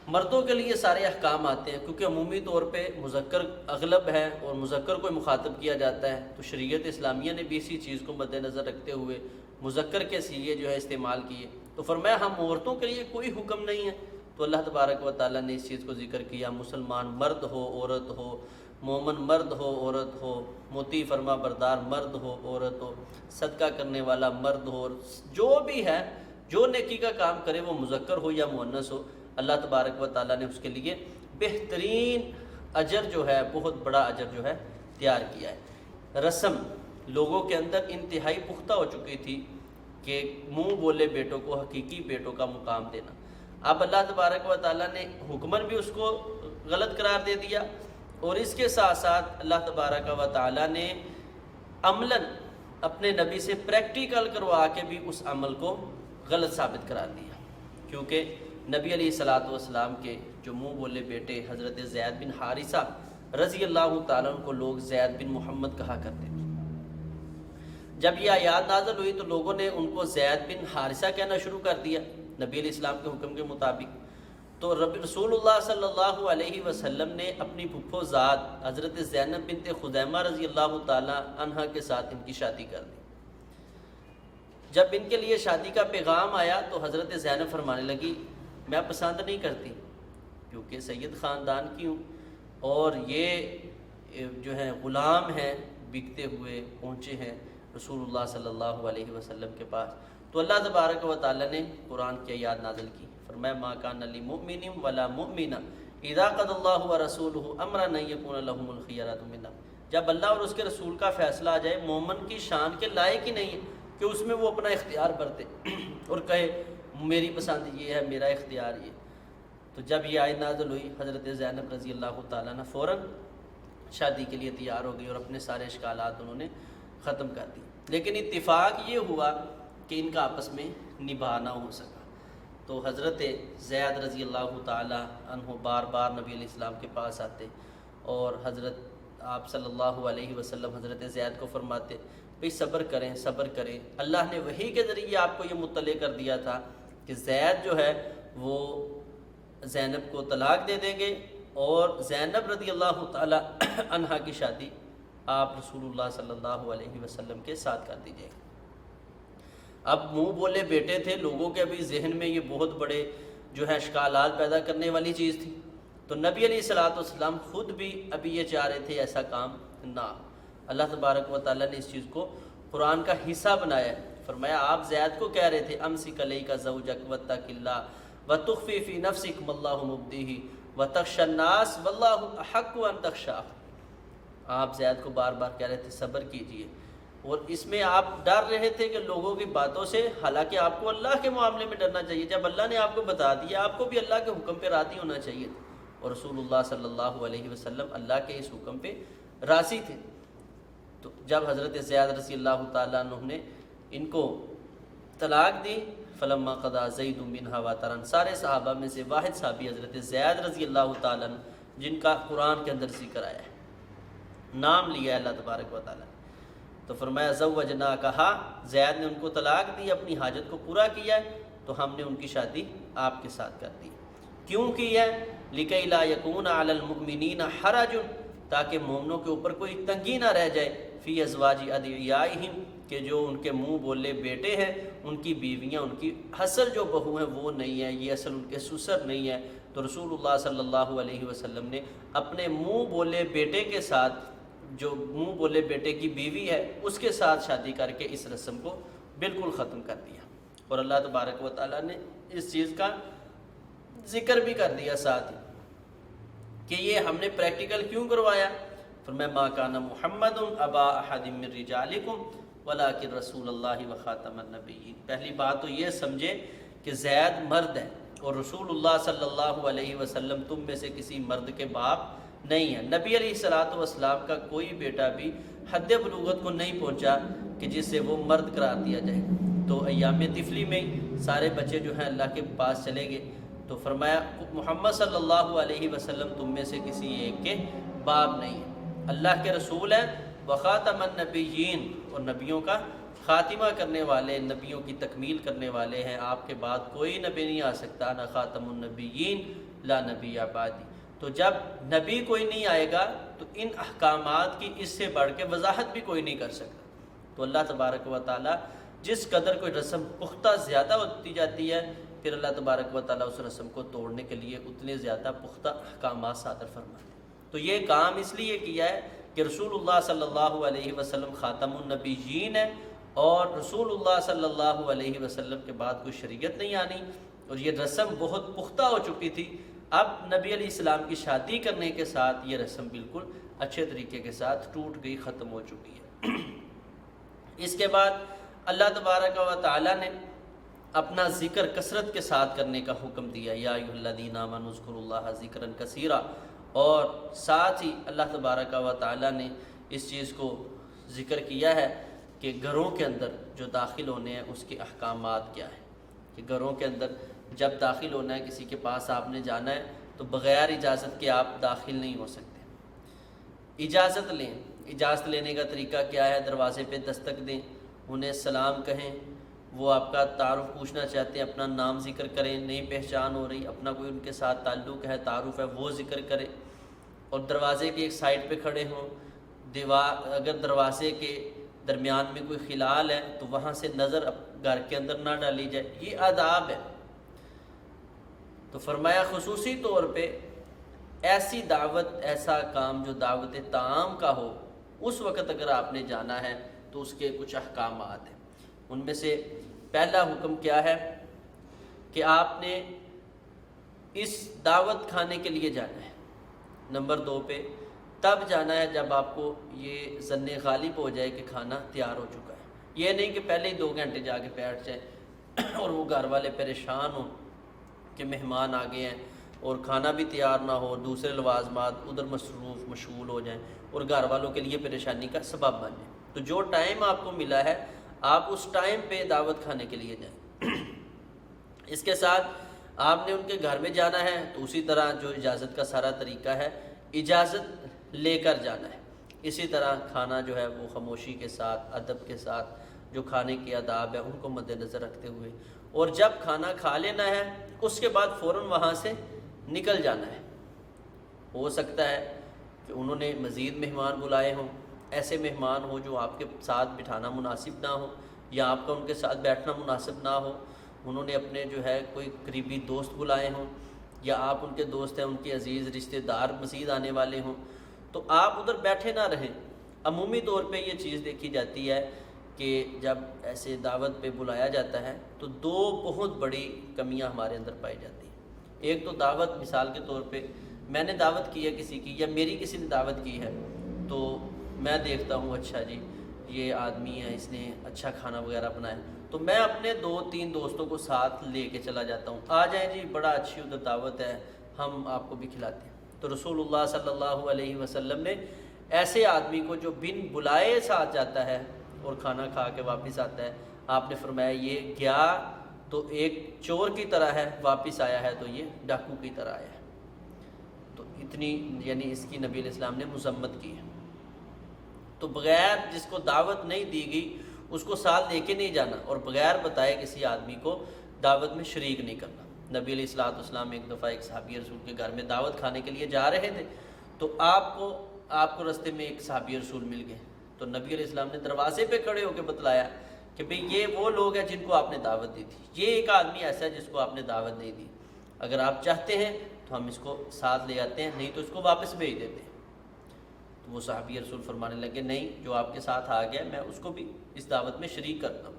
مردوں کے لیے سارے احکام آتے ہیں کیونکہ عمومی طور پہ مذکر اغلب ہے اور مذکر کو مخاطب کیا جاتا ہے، تو شریعت اسلامیہ نے بھی اسی چیز کو مد نظر رکھتے ہوئے مذکر کے سیغے جو ہے استعمال کیے۔ تو فرمایا ہم عورتوں کے لیے کوئی حکم نہیں ہے، تو اللہ تبارک و تعالیٰ نے اس چیز کو ذکر کیا، مسلمان مرد ہو عورت ہو، مومن مرد ہو عورت ہو، مطیع فرما بردار مرد ہو عورت ہو، صدقہ کرنے والا مرد ہو، جو بھی ہے جو نیکی کا کام کرے وہ مذکر ہو یا مؤنث ہو، اللہ تبارک و تعالیٰ نے اس کے لیے بہترین اجر جو ہے، بہت بڑا اجر جو ہے تیار کیا ہے۔ رسم لوگوں کے اندر انتہائی پختہ ہو چکی تھی کہ منہ بولے بیٹوں کو حقیقی بیٹوں کا مقام دینا۔ اب اللہ تبارک و تعالیٰ نے حکمن بھی اس کو غلط قرار دے دیا، اور اس کے ساتھ ساتھ اللہ تبارک و تعالیٰ نے عملاً اپنے نبی سے پریکٹیکل کروا کے بھی اس عمل کو غلط ثابت قرار دیا، کیونکہ نبی علیہ الصلوۃ والسلام کے جو منہ بولے بیٹے حضرت زید بن حارثہ رضی اللہ تعالیٰ عنہ کو لوگ زید بن محمد کہا کرتے تھے۔ جب یہ آیات نازل ہوئی تو لوگوں نے ان کو زید بن حارثہ کہنا شروع کر دیا نبی علیہ السلام کے حکم کے مطابق۔ تو رسول اللہ صلی اللہ علیہ وسلم نے اپنی پھپھو زاد حضرت زینب بنت خزیمہ رضی اللہ تعالیٰ عنہ کے ساتھ ان کی شادی کر دی۔ جب ان کے لیے شادی کا پیغام آیا تو حضرت زینب فرمانے لگی میں پسند نہیں کرتی کیونکہ سید خاندان کی ہوں اور یہ جو ہیں غلام ہیں بکتے ہوئے پہنچے ہیں رسول اللہ صلی اللہ علیہ وسلم کے پاس۔ تو اللہ تبارک و تعالیٰ نے قرآن کی آیات نازل کی، فرمایا ما کان للمؤمن ولا مؤمنہ اذا قضى اللہ ورسولہ امرا ان یکون لہم الخیرۃ من امرہم۔ جب اللہ اور اس کے رسول کا فیصلہ آ جائے مومن کی شان کے لائق ہی نہیں ہے کہ اس میں وہ اپنا اختیار برتے اور کہے میری پسند یہ ہے میرا اختیار یہ۔ تو جب یہ آیت نازل ہوئی حضرت زینب رضی اللہ تعالیٰ عنہ فوراً شادی کے لیے تیار ہو گئی اور اپنے سارے اشکالات انہوں نے ختم کر دی۔ لیکن اتفاق یہ ہوا کہ ان کا آپس میں نباہ نہ ہو سکا۔ تو حضرت زید رضی اللہ تعالیٰ عنہ بار بار نبی علیہ السلام کے پاس آتے اور حضرت آپ صلی اللہ علیہ وسلم حضرت زید کو فرماتے بھئی صبر کریں۔ اللہ نے وحی کے ذریعے آپ کو یہ مطلع کر دیا تھا کہ زید جو ہے وہ زینب کو طلاق دے دیں گے اور زینب رضی اللہ تعالی عنہا کی شادی آپ رسول اللہ صلی اللہ علیہ وسلم کے ساتھ کر دیجیے۔ اب منہ بولے بیٹے تھے، لوگوں کے ابھی ذہن میں یہ بہت بڑے جو ہے اشکالات پیدا کرنے والی چیز تھی۔ تو نبی علیہ الصلوۃ والسلام خود بھی ابھی یہ چاہ رہے تھے ایسا کام نہ۔ اللہ تبارک و تعالیٰ نے اس چیز کو قرآن کا حصہ بنایا ہے۔ فرمایا آپ زید کو کہہ رہے تھے امسک علیک زوجک واتق اللہ وتخفی فی نفسک ما اللہ مبدیہ وتخشی الناس واللہ احق ان تخشاہ۔ آپ زید کو بار بار کہہ رہے تھے صبر کیجئے، اور اس میں آپ ڈر رہے تھے کہ لوگوں کی باتوں سے، حالانکہ آپ کو اللہ کے معاملے میں ڈرنا چاہیے۔ جب اللہ نے آپ کو بتا دیا آپ کو بھی اللہ کے حکم پہ راضی ہونا چاہیے تھا، اور رسول اللہ صلی اللہ علیہ وسلم اللہ کے اس حکم پہ راضی تھے۔ تو جب حضرت زید رضی اللہ تعالیٰ عنہ نے ان کو طلاق دی فلما قضا زید منہا وطرا، سارے صحابہ میں سے واحد صحابی حضرت زید رضی اللہ تعالیٰ عنہ جن کا قرآن کے اندر ذکر آیا ہے، نام لیا ہے اللہ تبارک و تعالیٰ، تو فرمایا زوجنا کہا زید نے ان کو طلاق دی، اپنی حاجت کو پورا کیا ہے تو ہم نے ان کی شادی آپ کے ساتھ کر دی۔ کیوں کی ہے؟ لکی لا یکون علی المؤمنین حرج، تاکہ مومنوں کے اوپر کوئی تنگی نہ رہ جائے فی ازواج ادعیائہم، کہ جو ان کے منہ بولے بیٹے ہیں ان کی بیویاں ان کی اصل جو بہو ہیں وہ نہیں ہے، یہ اصل ان کے سسر نہیں ہے۔ تو رسول اللہ صلی اللہ علیہ وسلم نے اپنے منہ بولے بیٹے کے ساتھ، جو منہ بولے بیٹے کی بیوی ہے اس کے ساتھ شادی کر کے اس رسم کو بالکل ختم کر دیا، اور اللہ تبارک و تعالیٰ نے اس چیز کا ذکر بھی کر دیا ساتھ ہی کہ یہ ہم نے پریکٹیکل کیوں کروایا۔ فرمایا ما کان محمد ابا احد من رجالکم ولکن رسول اللہ وخاتم النبیین۔ پہلی بات تو یہ سمجھے کہ زید مرد ہے اور رسول اللہ صلی اللہ علیہ وسلم تم میں سے کسی مرد کے باپ نہیں ہے۔ نبی علیہ الصلوۃ والسلام کا کوئی بیٹا بھی حد بلوغت کو نہیں پہنچا کہ جس سے وہ مرد قرار دیا جائے۔ تو ایام طفلی میں سارے بچے جو ہیں اللہ کے پاس چلے گئے، تو فرمایا محمد صلی اللہ علیہ وسلم تم میں سے کسی ایک کے باپ نہیں ہے، اللہ کے رسول ہیں، وخاتم النبیین، اور نبیوں کا خاتمہ کرنے والے، نبیوں کی تکمیل کرنے والے ہیں، آپ کے بعد کوئی نبی نہیں آ سکتا، انا خاتم النبیین لا نبی بعدی۔ تو جب نبی کوئی نہیں آئے گا تو ان احکامات کی اس سے بڑھ کے وضاحت بھی کوئی نہیں کر سکتا۔ تو اللہ تبارک و تعالیٰ جس قدر کوئی رسم پختہ زیادہ ہوتی جاتی ہے، پھر اللہ تبارک و تعالیٰ اس رسم کو توڑنے کے لیے اتنے زیادہ پختہ احکامات صادر فرماتے ہیں۔ تو یہ کام اس لیے کیا ہے کہ رسول اللہ صلی اللہ علیہ وسلم خاتم النبیین ہے، اور رسول اللہ صلی اللہ علیہ وسلم کے بعد کوئی شریعت نہیں آنی، اور یہ رسم بہت پختہ ہو چکی تھی۔ اب نبی علیہ السلام کی شادی کرنے کے ساتھ یہ رسم بالکل اچھے طریقے کے ساتھ ٹوٹ گئی، ختم ہو چکی ہے۔ اس کے بعد اللہ تبارک و تعالیٰ نے اپنا ذکر کثرت کے ساتھ کرنے کا حکم دیا، یا ایھا الذین آمنوا اذکروا اللہ ذکرا کثیرا، اور ساتھ ہی اللہ تبارک و تعالیٰ نے اس چیز کو ذکر کیا ہے کہ گھروں کے اندر جو داخل ہونے ہیں اس کے احکامات کیا ہیں۔ کہ گھروں کے اندر جب داخل ہونا ہے، کسی کے پاس آپ نے جانا ہے تو بغیر اجازت کے آپ داخل نہیں ہو سکتے۔ اجازت لیں، اجازت لینے کا طریقہ کیا ہے؟ دروازے پہ دستک دیں، انہیں سلام کہیں، وہ آپ کا تعارف پوچھنا چاہتے ہیں اپنا نام ذکر کریں، نہیں پہچان ہو رہی، اپنا کوئی ان کے ساتھ تعلق ہے، تعارف ہے، وہ ذکر کریں، اور دروازے کی ایک سائڈ پہ کھڑے ہوں۔ اگر دروازے کے درمیان میں کوئی خلال ہے تو وہاں سے نظر گھر کے اندر نہ ڈالی جائے، یہ آداب ہے۔ تو فرمایا خصوصی طور پہ ایسی دعوت، ایسا کام جو دعوت طعام کا ہو، اس وقت اگر آپ نے جانا ہے تو اس کے کچھ احکامات ہیں۔ ان میں سے پہلا حکم کیا ہے کہ آپ نے اس دعوت کھانے کے لیے جانا ہے۔ نمبر 2 پہ تب جانا ہے جب آپ کو یہ ظن غالب ہو جائے کہ کھانا تیار ہو چکا ہے۔ یہ نہیں کہ پہلے ہی 2 گھنٹے جا کے بیٹھ جائیں اور وہ گھر والے پریشان ہوں کہ مہمان آ گئے ہیں اور کھانا بھی تیار نہ ہو، دوسرے لوازمات ادھر مصروف مشغول ہو جائیں اور گھر والوں کے لیے پریشانی کا سبب بن جائیں۔ تو جو ٹائم آپ کو ملا ہے آپ اس ٹائم پہ دعوت کھانے کے لیے جائیں۔ اس کے ساتھ آپ نے ان کے گھر میں جانا ہے تو اسی طرح جو اجازت کا سارا طریقہ ہے، اجازت لے کر جانا ہے۔ اسی طرح کھانا جو ہے وہ خاموشی کے ساتھ، ادب کے ساتھ، جو کھانے کے آداب ہیں ان کو مد نظر رکھتے ہوئے، اور جب کھانا کھا لینا ہے اس کے بعد فوراً وہاں سے نکل جانا ہے۔ ہو سکتا ہے کہ انہوں نے مزید مہمان بلائے ہوں، ایسے مہمان ہوں جو آپ کے ساتھ بٹھانا مناسب نہ ہو یا آپ کا ان کے ساتھ بیٹھنا مناسب نہ ہو، انہوں نے اپنے جو ہے کوئی قریبی دوست بلائے ہوں یا آپ ان کے دوست ہیں، ان کے عزیز رشتہ دار مزید آنے والے ہوں، تو آپ ادھر بیٹھے نہ رہیں۔ عمومی طور پہ یہ چیز دیکھی جاتی ہے کہ جب ایسے دعوت پہ بلایا جاتا ہے تو 2 بہت بڑی کمیاں ہمارے اندر پائی جاتی ہیں۔ ایک تو دعوت، مثال کے طور پہ میں نے دعوت کی ہے کسی کی یا میری کسی نے دعوت کی ہے، تو میں دیکھتا ہوں اچھا جی یہ آدمی ہے، اس نے اچھا کھانا وغیرہ بنایا، تو میں اپنے 2-3 دوستوں کو ساتھ لے کے چلا جاتا ہوں، آ جائیں جی بڑا اچھی ادھر دعوت ہے، ہم آپ کو بھی کھلاتے ہیں۔ تو رسول اللہ صلی اللہ علیہ وسلم نے ایسے آدمی کو جو بن بلائے ساتھ جاتا ہے اور کھانا کھا کے واپس آتا ہے، آپ نے فرمایا یہ گیا تو ایک چور کی طرح ہے، واپس آیا ہے تو یہ ڈاکو کی طرح آیا ہے۔ تو اتنی یعنی اس کی نبی علیہ السلام نے مذمت کی ہے۔ تو بغیر جس کو دعوت نہیں دی گئی اس کو ساتھ لے کے نہیں جانا، اور بغیر بتائے کسی آدمی کو دعوت میں شریک نہیں کرنا۔ نبی علیہ الصلوۃ والسلام ایک دفعہ ایک صحابی رسول کے گھر میں دعوت کھانے کے لیے جا رہے تھے، تو آپ کو رستے میں ایک صحابی رسول مل گئے، تو نبی علیہ السلام نے دروازے پہ کھڑے ہو کے بتلایا کہ بھئی یہ وہ لوگ ہیں جن کو آپ نے دعوت دی تھی، یہ ایک آدمی ایسا ہے جس کو آپ نے دعوت نہیں دی، اگر آپ چاہتے ہیں تو ہم اس کو ساتھ لے آتے ہیں، نہیں تو اس کو واپس بھیج دیتے ہیں۔ تو وہ صحابی رسول فرمانے لگے نہیں، جو آپ کے ساتھ آ گیا میں اس کو بھی اس دعوت میں شریک کرتا ہوں۔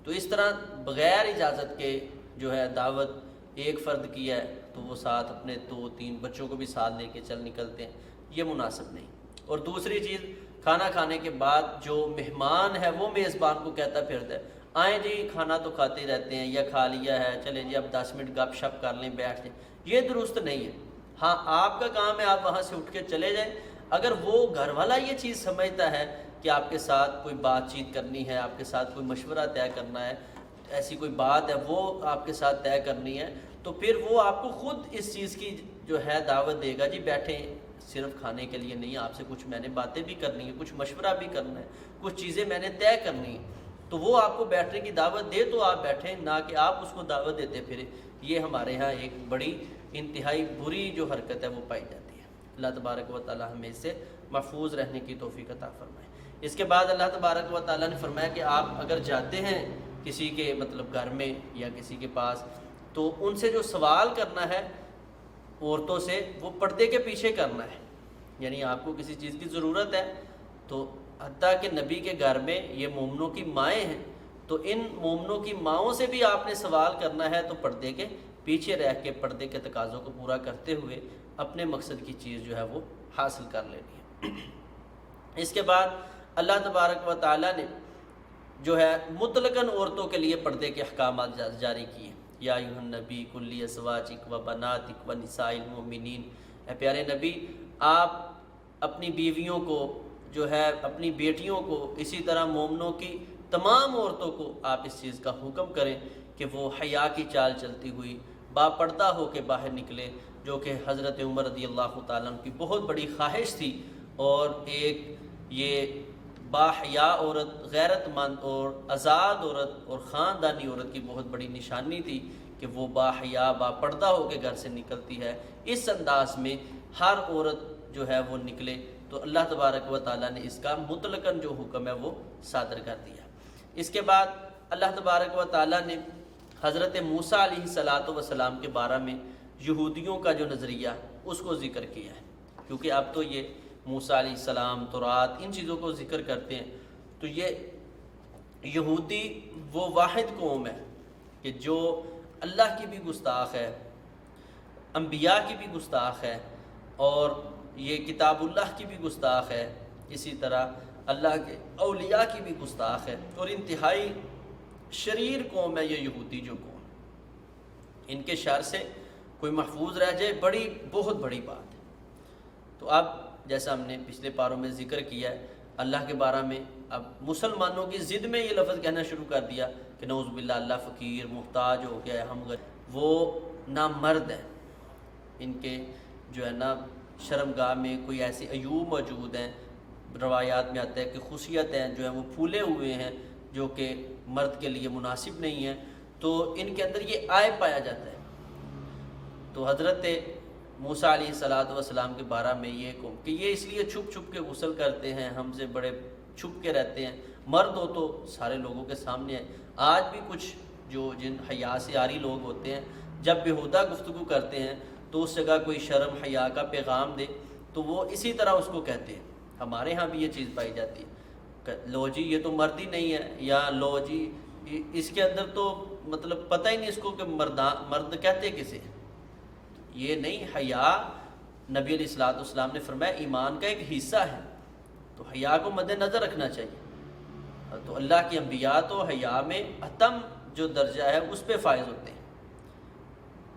تو اس طرح بغیر اجازت کے جو ہے دعوت ایک فرد کی ہے تو وہ ساتھ اپنے 2-3 بچوں کو بھی ساتھ لے کے چل نکلتے ہیں، یہ مناسب نہیں۔ اور دوسری چیز، کھانا کھانے کے بعد جو مہمان ہے وہ میزبان کو کہتا پھرتا ہے آئیں جی کھانا تو کھاتے رہتے ہیں یا کھا لیا ہے چلیں جی اب 10 منٹ گپ شپ کر لیں بیٹھ جائیں، یہ درست نہیں ہے۔ ہاں آپ کا کام ہے آپ وہاں سے اٹھ کے چلے جائیں، اگر وہ گھر والا یہ چیز سمجھتا ہے کہ آپ کے ساتھ کوئی بات چیت کرنی ہے، آپ کے ساتھ کوئی مشورہ طے کرنا ہے، ایسی کوئی بات ہے وہ آپ کے ساتھ طے کرنی ہے، تو پھر وہ آپ کو خود اس چیز کی جو ہے دعوت دے گا، جی بیٹھیں، صرف کھانے کے لیے نہیں، آپ سے کچھ میں نے باتیں بھی کرنی ہے، کچھ مشورہ بھی کرنا ہے، کچھ چیزیں میں نے طے کرنی ہے، تو وہ آپ کو بیٹھنے کی دعوت دے تو آپ بیٹھیں، نہ کہ آپ اس کو دعوت دیتے پھریں۔ یہ ہمارے ہاں ایک بڑی انتہائی بری جو حرکت ہے وہ پائی جاتی ہے۔ اللہ تبارک و تعالی ہمیں اس سے محفوظ رہنے کی توفیق عطا فرمائے۔ اس کے بعد اللہ تبارک و تعالی نے فرمایا کہ آپ اگر جاتے ہیں کسی کے مطلب گھر میں یا کسی کے پاس، تو ان سے جو سوال کرنا ہے عورتوں سے وہ پردے کے پیچھے کرنا ہے، یعنی آپ کو کسی چیز کی ضرورت ہے تو حتیٰ کہ نبی کے گھر میں یہ مومنوں کی مائیں ہیں، تو ان مومنوں کی ماؤں سے بھی آپ نے سوال کرنا ہے تو پردے کے پیچھے رہ کے پردے کے تقاضوں کو پورا کرتے ہوئے اپنے مقصد کی چیز جو ہے وہ حاصل کر لینی ہے۔ اس کے بعد اللہ تبارک و تعالیٰ نے جو ہے مطلقاً عورتوں کے لیے پردے کے احکامات جاری کیے۔ یا ایھا النبی قل لازواجک و بناتک و نساء المؤمنین، اے پیارے نبی آپ اپنی بیویوں کو جو ہے اپنی بیٹیوں کو، اسی طرح مومنوں کی تمام عورتوں کو آپ اس چیز کا حکم کریں کہ وہ حیا کی چال چلتی ہوئی با پردہ ہو کے باہر نکلے، جو کہ حضرت عمر رضی اللہ تعالیٰ عنہ کی بہت بڑی خواہش تھی، اور ایک یہ با حیا عورت، غیرت مند اور آزاد عورت اور خاندانی عورت کی بہت بڑی نشانی تھی کہ وہ با حیا با پردہ ہو کے گھر سے نکلتی ہے۔ اس انداز میں ہر عورت جو ہے وہ نکلے، تو اللہ تبارک و تعالیٰ نے اس کا مطلقاً جو حکم ہے وہ صادر کر دیا۔ اس کے بعد اللہ تبارک و تعالیٰ نے حضرت موسیٰ علیہ السلام کے بارے میں یہودیوں کا جو نظریہ اس کو ذکر کیا ہے، کیونکہ اب تو یہ موسیٰ علیہ السلام، تورات، ان چیزوں کو ذکر کرتے ہیں، تو یہ یہودی وہ واحد قوم ہے کہ جو اللہ کی بھی گستاخ ہے، انبیاء کی بھی گستاخ ہے، اور یہ کتاب اللہ کی بھی گستاخ ہے، اسی طرح اللہ کے اولیاء کی بھی گستاخ ہے، اور انتہائی شریر قوم ہے یہ یہودی جو قوم۔ ان کے شر سے کوئی محفوظ رہ جائے بہت بڑی بات ہے۔ تو اب جیسا ہم نے پچھلے پاروں میں ذکر کیا ہے، اللہ کے بارے میں اب مسلمانوں کی ضد میں یہ لفظ کہنا شروع کر دیا کہ نعوذ باللہ اللہ فقیر محتاج ہو گیا ہے، ہم غریب، وہ نامرد ہیں، ان کے جو ہے نا شرمگاہ میں کوئی ایسے عیوب موجود ہیں، روایات میں آتا ہے کہ خصوصیت ہیں جو ہیں وہ پھولے ہوئے ہیں، جو کہ مرد کے لیے مناسب نہیں ہیں، تو ان کے اندر یہ عیب پایا جاتا ہے۔ تو حضرت موسیٰ علیہ السلام کے بارے میں یہ قوم کہ یہ اس لیے چھپ چھپ کے غسل کرتے ہیں، ہم سے بڑے چھپ کے رہتے ہیں، مرد ہو تو سارے لوگوں کے سامنے ہے۔ آج بھی کچھ جو جن حیا سے عاری لوگ ہوتے ہیں، جب بےہودہ گفتگو کرتے ہیں تو اس جگہ کوئی شرم حیا کا پیغام دے تو وہ اسی طرح اس کو کہتے ہیں۔ ہمارے ہاں بھی یہ چیز پائی جاتی ہے، لو جی یہ تو مرد ہی نہیں ہے، یا لو جی اس کے اندر تو مطلب پتہ ہی نہیں اس کو کہ مرد کہتے کسے۔ یہ نہیں، حیا نبی علیہ السلام نے فرمایا ایمان کا ایک حصہ ہے، تو حیا کو مد نظر رکھنا چاہیے۔ تو اللہ کے انبیاء تو حیا میں اتم جو درجہ ہے اس پہ فائز ہوتے ہیں۔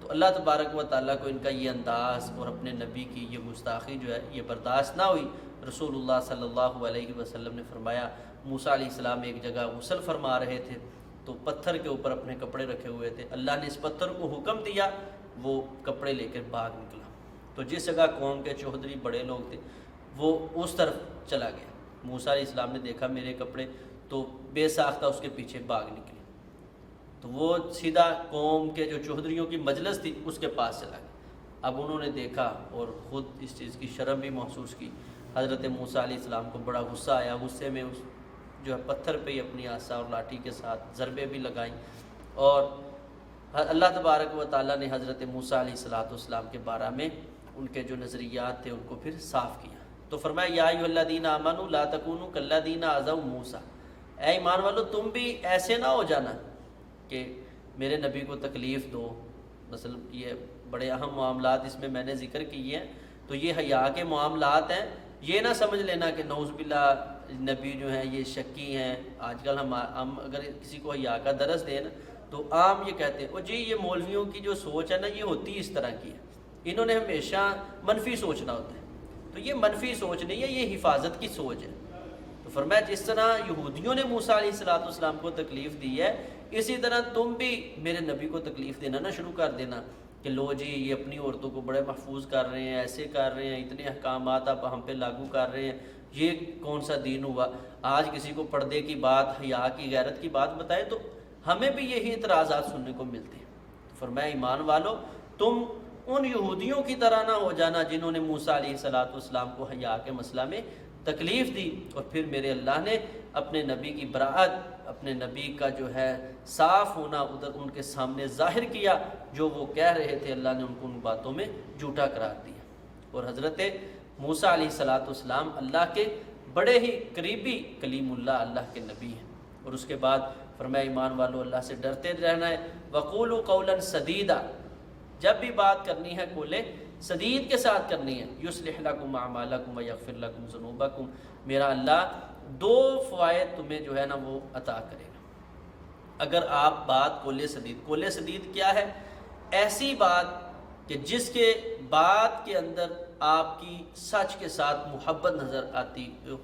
تو اللہ تبارک و تعالیٰ کو ان کا یہ انداز اور اپنے نبی کی یہ گستاخی جو ہے یہ برداشت نہ ہوئی۔ رسول اللہ صلی اللہ علیہ وسلم نے فرمایا، موسیٰ علیہ السلام ایک جگہ غسل فرما رہے تھے تو پتھر کے اوپر اپنے کپڑے رکھے ہوئے تھے، اللہ نے اس پتھر کو حکم دیا، وہ کپڑے لے کر بھاگ نکلا۔ تو جس جگہ قوم کے چودھری بڑے لوگ تھے وہ اس طرف چلا گیا، موسیٰ علیہ السلام نے دیکھا میرے کپڑے، تو بے ساختہ اس کے پیچھے بھاگ نکلے، تو وہ سیدھا قوم کے جو چودھریوں کی مجلس تھی اس کے پاس چلا گیا۔ اب انہوں نے دیکھا اور خود اس چیز کی شرم بھی محسوس کی۔ حضرت موسیٰ علیہ السلام کو بڑا غصہ آیا، غصے میں اس جو ہے پتھر پہ ہی اپنی عصا اور لاٹھی کے ساتھ ضربیں بھی لگائیں، اور اللہ تبارک و تعالیٰ نے حضرت موسیٰ علیہ السلام کے بارے میں ان کے جو نظریات تھے ان کو پھر صاف کیا۔ تو فرمایا یا ایھا الذین آمنوا لا تکونوا کالذین آذوا موسیٰ، اے ایمان والو تم بھی ایسے نہ ہو جانا کہ میرے نبی کو تکلیف دو۔ مثلا یہ بڑے اہم معاملات اس میں نے ذکر کیے ہیں، تو یہ حیا کے معاملات ہیں، یہ نہ سمجھ لینا کہ نعوذ باللہ نبی جو ہیں یہ شکی ہیں۔ آج کل ہم اگر کسی کو حیا کا درس دیں نا تو عام یہ کہتے ہیں او جی یہ مولویوں کی جو سوچ ہے نا یہ ہوتی اس طرح کی ہے، انہوں نے ہمیشہ منفی سوچنا ہوتا ہے۔ تو یہ منفی سوچ نہیں ہے، یہ حفاظت کی سوچ ہے۔ تو فرمایا جس طرح یہودیوں نے موسیٰ علیہ السلام کو تکلیف دی ہے، اسی طرح تم بھی میرے نبی کو تکلیف دینا نہ شروع کر دینا کہ لو جی یہ اپنی عورتوں کو بڑے محفوظ کر رہے ہیں، ایسے کر رہے ہیں، اتنے احکامات آپ ہم پہ لاگو کر رہے ہیں، یہ کون سا دین ہوا۔ آج کسی کو پردے کی بات، حیا کی، غیرت کی بات بتائے تو ہمیں بھی یہی اعتراضات سننے کو ملتے ہیں۔ فرمایا ایمان والو تم ان یہودیوں کی طرح نہ ہو جانا جنہوں نے موسیٰ علیہ السلام کو حیا کے مسئلہ میں تکلیف دی، اور پھر میرے اللہ نے اپنے نبی کی براءت، اپنے نبی کا جو ہے صاف ہونا ادھر ان کے سامنے ظاہر کیا، جو وہ کہہ رہے تھے اللہ نے ان کو ان باتوں میں جھوٹا قرار دیا۔ اور حضرت موسیٰ علیہ السلام اللہ کے بڑے ہی قریبی کلیم اللہ، اللہ کے نبی ہیں۔ اور اس کے بعد فرمایا ایمان والو اللہ سے ڈرتے رہنا ہے، وقولوا قولا سدیدا، جب بھی بات کرنی ہے قول سدید کے ساتھ کرنی ہے، یصلح لکم اعمالکم ویغفر لکم ذنوبکم، میرا اللہ دو فوائد تمہیں جو ہے نا وہ عطا کرے گا اگر آپ بات قول سدید کیا ہے؟ ایسی بات کہ جس کے بات کے اندر آپ کی سچ کے ساتھ محبت نظر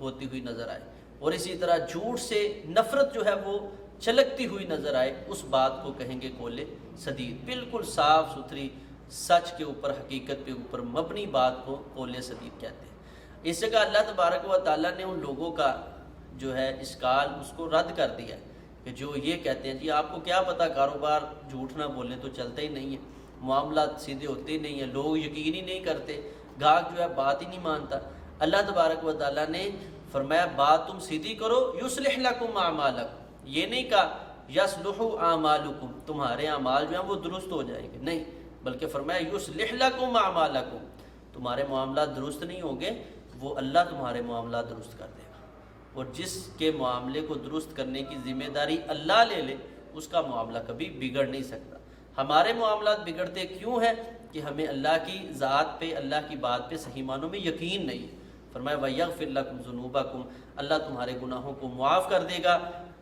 ہوتی ہوئی نظر آئے، اور اسی طرح جھوٹ سے نفرت جو ہے وہ چھلکتی ہوئی نظر آئے، اس بات کو کہیں گے قول سدید۔ بالکل صاف ستھری سچ کے اوپر، حقیقت کے اوپر مبنی بات کو قول سدید کہتے ہیں۔ اس جگہ اللہ تبارک و تعالیٰ نے ان لوگوں کا جو ہے اشکال اس کو رد کر دیا ہے کہ جو یہ کہتے ہیں جی آپ کو کیا پتہ، کاروبار جھوٹ نہ بولیں تو چلتا ہی نہیں ہے، معاملات سیدھے ہوتے ہی نہیں ہیں، لوگ یقین ہی نہیں کرتے، گاہک جو ہے بات ہی نہیں مانتا۔ اللہ تبارک و تعالیٰ نے فرمایا بات تم سیدھی کرو، یصلح لکم اعمالکم، یہ نہیں کہا یصلح اعمالکم، تمہارے اعمال جو ہیں وہ درست ہو جائیں گے، نہیں، بلکہ فرمایا یصلح لکم اعمالکم، تمہارے معاملات درست نہیں ہوں گے، وہ اللہ تمہارے معاملات درست کر دے گا۔ اور جس کے معاملے کو درست کرنے کی ذمہ داری اللہ لے لے، اس کا معاملہ کبھی بگڑ نہیں سکتا۔ ہمارے معاملات بگڑتے کیوں ہیں؟ کہ ہمیں اللہ کی ذات پہ، اللہ کی بات پہ صحیح معنوں میں یقین نہیں ہے۔ فرمایا وَيَغْفِرْ لَكُمْ ذُنُوبَكُمْ، اللہ تمہارے گناہوں کو معاف کر دے گا۔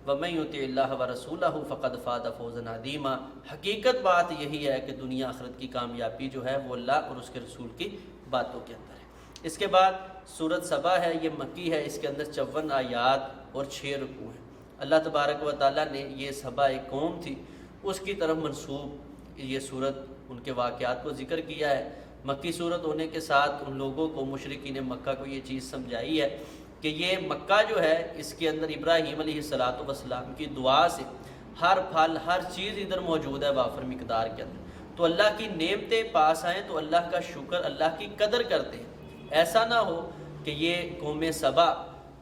وَمَن يُطِعِ اللَّهَ وَرَسُولَهُ فَقَدْ فَازَ فَوْزًا عَظِيمًا، حقیقت بات یہی ہے کہ دنیا آخرت کی کامیابی جو ہے وہ اللہ اور اس کے رسول کی باتوں کے اندر ہے۔ اس کے بعد سورۃ سبا ہے، یہ مکی ہے، اس کے اندر 54 آیات اور 6 رکوع ہیں۔ اللہ تبارک و تعالیٰ نے یہ سبا ایک قوم تھی، اس کی طرف منسوب یہ سورت ان کے واقعات کو ذکر کیا ہے۔ مکی صورت ہونے کے ساتھ ان لوگوں کو، مشرکین مکہ کو یہ چیز سمجھائی ہے کہ یہ مکہ جو ہے اس کے اندر ابراہیم علیہ السلام کی دعا سے ہر پھل ہر چیز ادھر موجود ہے وافر مقدار کے اندر، تو اللہ کی نعمتیں پاس آئیں تو اللہ کا شکر، اللہ کی قدر کرتے ہیں۔ ایسا نہ ہو کہ یہ قوم سبا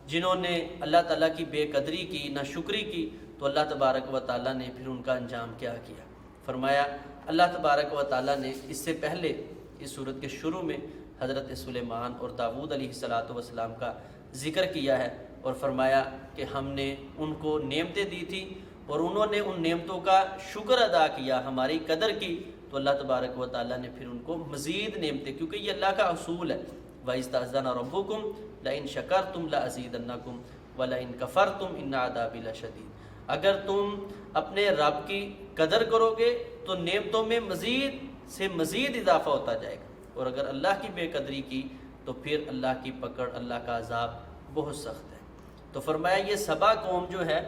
جنہوں نے اللہ تعالیٰ کی بے قدری کی، نہ شکری کی، تو اللہ تبارک و تعالیٰ نے پھر ان کا انجام کیا کیا؟ فرمایا اللہ تبارک و تعالیٰ نے اس سے پہلے اس صورت کے شروع میں حضرت سلیمان اور داؤد علیہ السلام کا ذکر کیا ہے، اور فرمایا کہ ہم نے ان کو نعمتیں دی تھی اور انہوں نے ان نعمتوں کا شکر ادا کیا، ہماری قدر کی، تو اللہ تبارک و تعالیٰ نے پھر ان کو مزید نعمتیں، کیونکہ یہ اللہ کا اصول ہے، وَإِذْ تَأَذَّنَ رَبُّكُمْ لَئِن شَكَرْتُمْ لَأَزِيدَنَّكُمْ وَلَئِن كَفَرْتُمْ إِنَّ عَذَابِي لَشَدِيدٌ، اگر تم اپنے رب کی قدر کرو گے تو نعمتوں میں مزید سے مزید اضافہ ہوتا جائے گا، اور اگر اللہ کی بے قدری کی تو پھر اللہ کی پکڑ، اللہ کا عذاب بہت سخت ہے۔ تو فرمایا یہ سبا قوم جو ہے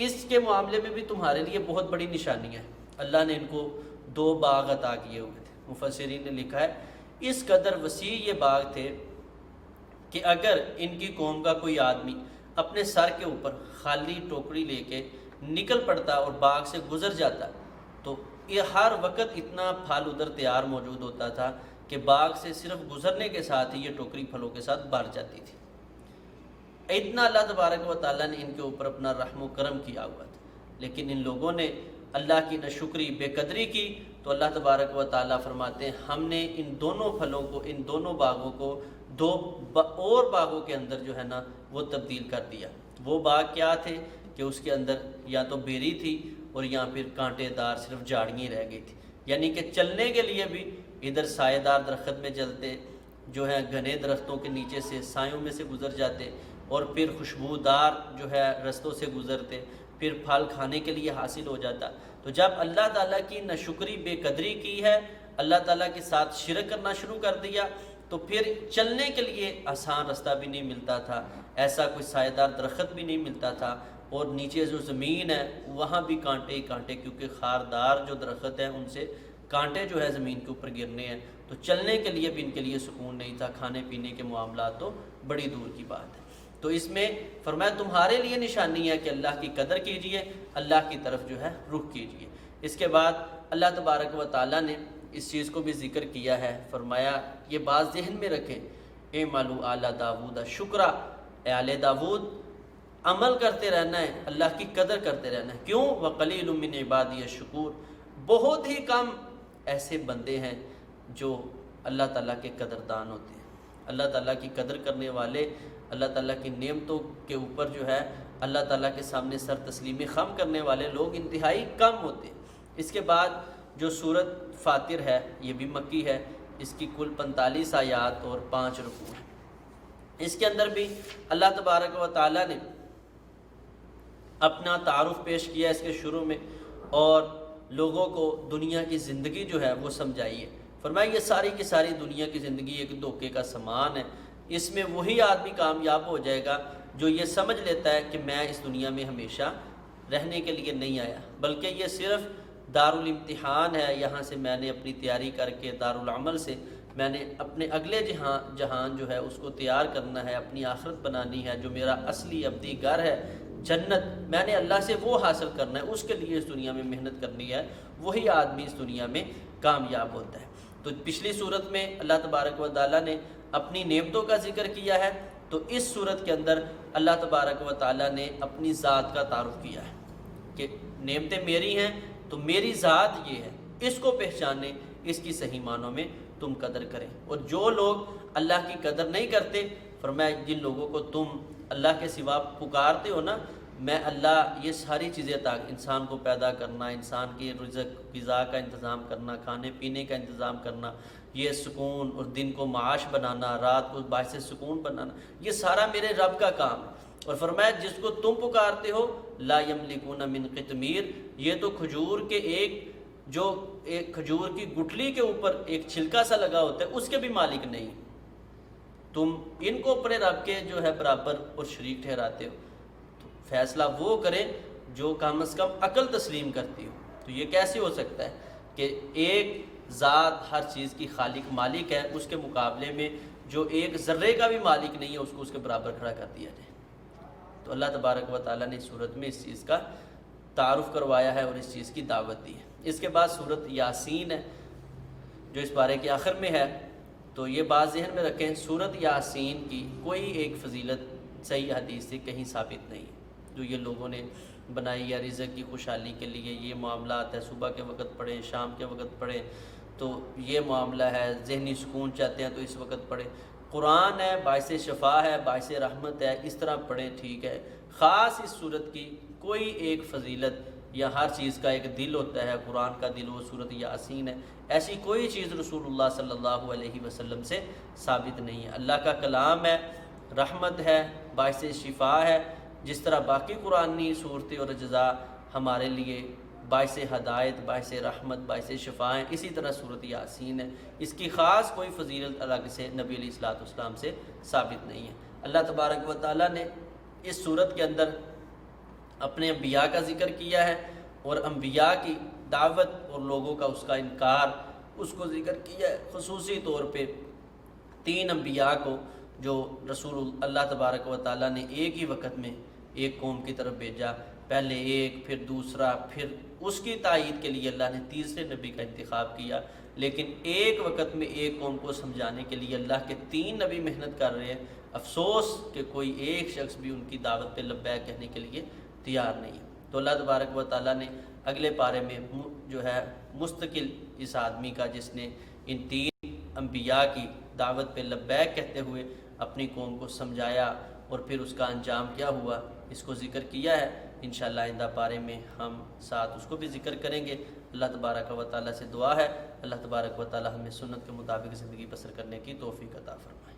اس کے معاملے میں بھی تمہارے لیے بہت بڑی نشانی ہے۔ اللہ نے ان کو 2 باغ عطا کیے ہوئے تھے۔ مفسرین نے لکھا ہے اس قدر وسیع یہ باغ تھے کہ اگر ان کی قوم کا کوئی آدمی اپنے سر کے اوپر خالی ٹوکری لے کے نکل پڑتا اور باغ سے گزر جاتا تو یہ ہر وقت اتنا پھل ادھر تیار موجود ہوتا تھا کہ باغ سے صرف گزرنے کے ساتھ ہی یہ ٹوکری پھلوں کے ساتھ بھر جاتی تھی۔ اتنا اللہ تبارک و تعالیٰ نے ان کے اوپر اپنا رحم و کرم کیا ہوا تھا، لیکن ان لوگوں نے اللہ کی ناشکری، بے قدری کی، تو اللہ تبارک و تعالیٰ فرماتے ہیں ہم نے ان دونوں پھلوں کو، ان دونوں باغوں کو 2 اور باغوں کے اندر جو ہے نا وہ تبدیل کر دیا۔ وہ باغ کیا تھے کہ اس کے اندر یا تو بیری تھی اور یا پھر کانٹے دار صرف جھاڑیاں رہ گئی تھی، یعنی کہ چلنے کے لیے بھی ادھر سایہ دار درخت میں چلتے، جو ہے گھنے درختوں کے نیچے سے سایوں میں سے گزر جاتے، اور پھر خوشبودار جو ہے رستوں سے گزرتے، پھر پھل کھانے کے لیے حاصل ہو جاتا۔ تو جب اللہ تعالیٰ کی ناشکری، بے قدری کی ہے، اللہ تعالیٰ کے ساتھ شرک کرنا شروع کر دیا، تو پھر چلنے کے لیے آسان رستہ بھی نہیں ملتا تھا، ایسا کوئی سایہ دار درخت بھی نہیں ملتا تھا، اور نیچے جو زمین ہے وہاں بھی کانٹے ہی کانٹے، کیونکہ خاردار جو درخت ہیں ان سے کانٹے جو ہے زمین کے اوپر گرنے ہیں، تو چلنے کے لیے بھی ان کے لیے سکون نہیں تھا، کھانے پینے کے معاملات تو بڑی دور کی بات ہے۔ تو اس میں فرمایا تمہارے لیے نشانی ہے کہ اللہ کی قدر کیجئے، اللہ کی طرف جو ہے رخ کیجئے۔ اس کے بعد اللہ تبارک و تعالیٰ نے اس چیز کو بھی ذکر کیا ہے، فرمایا یہ بات ذہن میں رکھیں، اعملوا آل داود شکرا، اے آل داود عمل کرتے رہنا ہے، اللہ کی قدر کرتے رہنا ہے۔ کیوں؟ وقلیل من عبادی الشکور، بہت ہی کم ایسے بندے ہیں جو اللہ تعالیٰ کے قدردان ہوتے ہیں، اللہ تعالیٰ کی قدر کرنے والے، اللہ تعالیٰ کی نعمتوں کے اوپر جو ہے اللہ تعالیٰ کے سامنے سر تسلیم خم کرنے والے لوگ انتہائی کم ہوتے ہیں۔ اس کے بعد جو سورت فاطر ہے یہ بھی مکی ہے، اس کی کل 45 آیات اور 5 رکوع ہیں۔ اس کے اندر بھی اللہ تبارک و تعالیٰ نے اپنا تعارف پیش کیا اس کے شروع میں، اور لوگوں کو دنیا کی زندگی جو ہے وہ سمجھائی ہے۔ فرمایا یہ ساری کی ساری دنیا کی زندگی ایک دھوکے کا سامان ہے، اس میں وہی آدمی کامیاب ہو جائے گا جو یہ سمجھ لیتا ہے کہ میں اس دنیا میں ہمیشہ رہنے کے لیے نہیں آیا، بلکہ یہ صرف دارالامتحان ہے، یہاں سے میں نے اپنی تیاری کر کے دارالعمل سے میں نے اپنے اگلے جہان جو ہے اس کو تیار کرنا ہے، اپنی آخرت بنانی ہے، جو میرا اصلی ابدی گھر ہے جنت، میں نے اللہ سے وہ حاصل کرنا ہے، اس کے لیے اس دنیا میں محنت کرنی ہے، وہی آدمی اس دنیا میں کامیاب ہوتا ہے۔ تو پچھلی صورت میں اللہ تبارک و تعالیٰ نے اپنی نعمتوں کا ذکر کیا ہے، تو اس صورت کے اندر اللہ تبارک و تعالیٰ نے اپنی ذات کا تعارف کیا ہے کہ نعمتیں میری ہیں تو میری ذات یہ ہے، اس کو پہچانے، اس کی صحیح معنوں میں تم قدر کریں۔ اور جو لوگ اللہ کی قدر نہیں کرتے، فرمایا جن لوگوں کو تم اللہ کے سوا پکارتے ہو نا، میں اللہ یہ ساری چیزیں انسان کو پیدا کرنا، انسان کے رزق غذا کا انتظام کرنا، کھانے پینے کا انتظام کرنا، یہ سکون اور دن کو معاش بنانا، رات کو باعث سکون بنانا، یہ سارا میرے رب کا کام ہے۔ اور فرمایا جس کو تم پکارتے ہو لا یملکون من قطمیر، یہ تو کھجور کے ایک کھجور کی گٹھلی کے اوپر ایک چھلکا سا لگا ہوتا ہے، اس کے بھی مالک نہیں، تم ان کو اپنے رب کے جو ہے برابر اور شریک ٹھہراتے ہو۔ تو فیصلہ وہ کرے جو کم از کم عقل تسلیم کرتی ہو۔ تو یہ کیسے ہو سکتا ہے کہ ایک ذات ہر چیز کی خالق مالک ہے، اس کے مقابلے میں جو ایک ذرے کا بھی مالک نہیں ہے اس کو اس کے برابر کھڑا کر دیا جائے؟ تو اللہ تبارک و تعالیٰ نے اس صورت میں اس چیز کا تعارف کروایا ہے اور اس چیز کی دعوت دی ہے۔ اس کے بعد صورت یاسین ہے جو اس بارے کے آخر میں ہے، تو یہ بات ذہن میں رکھیں، صورت یاسین کی کوئی ایک فضیلت صحیح حدیث سے کہیں ثابت نہیں ہے، جو یہ لوگوں نے بنائی یا رزق کی خوشحالی کے لیے یہ معاملات ہے، صبح کے وقت پڑھیں، شام کے وقت پڑھیں تو یہ معاملہ ہے، ذہنی سکون چاہتے ہیں تو اس وقت پڑھیں، قرآن ہے باعث شفا ہے، باعث رحمت ہے، اس طرح پڑھیں، ٹھیک ہے۔ خاص اس صورت کی کوئی ایک فضیلت، یا ہر چیز کا ایک دل ہوتا ہے، قرآن کا دل وہ صورت یاسین ہے، ایسی کوئی چیز رسول اللہ صلی اللہ علیہ وسلم سے ثابت نہیں ہے۔ اللہ کا کلام ہے، رحمت ہے، باعث شفا ہے، جس طرح باقی قرآنی صورتیں اور اجزاء ہمارے لیے باعث ہدایت، باعث رحمت، باعث شفا ہیں، اسی طرح صورت یاسین ہے، اس کی خاص کوئی فضیلت الگ سے نبی علیہ الصلوۃ والسلام سے ثابت نہیں ہے۔ اللہ تبارک و تعالیٰ نے اس صورت کے اندر اپنے انبیاء کا ذکر کیا ہے اور انبیاء کی دعوت اور لوگوں کا اس کا انکار، اس کو ذکر کیا ہے، خصوصی طور پہ 3 انبیاء کو جو رسول اللہ تبارک و تعالیٰ نے ایک ہی وقت میں ایک قوم کی طرف بھیجا، پہلے ایک، پھر دوسرا، پھر اس کی تائید کے لیے اللہ نے تیسرے نبی کا انتخاب کیا، لیکن ایک وقت میں ایک قوم کو سمجھانے کے لیے اللہ کے 3 نبی محنت کر رہے ہیں۔ افسوس کہ کوئی ایک شخص بھی ان کی دعوت پہ لبیک کہنے کے لیے تیار نہیں ہے۔ تو اللہ تبارک و تعالیٰ نے اگلے پارے میں جو ہے مستقل اس آدمی کا جس نے ان 3 انبیاء کی دعوت پہ لبیک کہتے ہوئے اپنی قوم کو سمجھایا اور پھر اس کا انجام کیا ہوا، اس کو ذکر کیا ہے۔ انشاءاللہ آئندہ پارے میں ہم ساتھ اس کو بھی ذکر کریں گے۔ اللہ تبارک و تعالیٰ سے دعا ہے اللہ تبارک و تعالیٰ ہمیں سنت کے مطابق زندگی بسر کرنے کی توفیق عطا فرمائے۔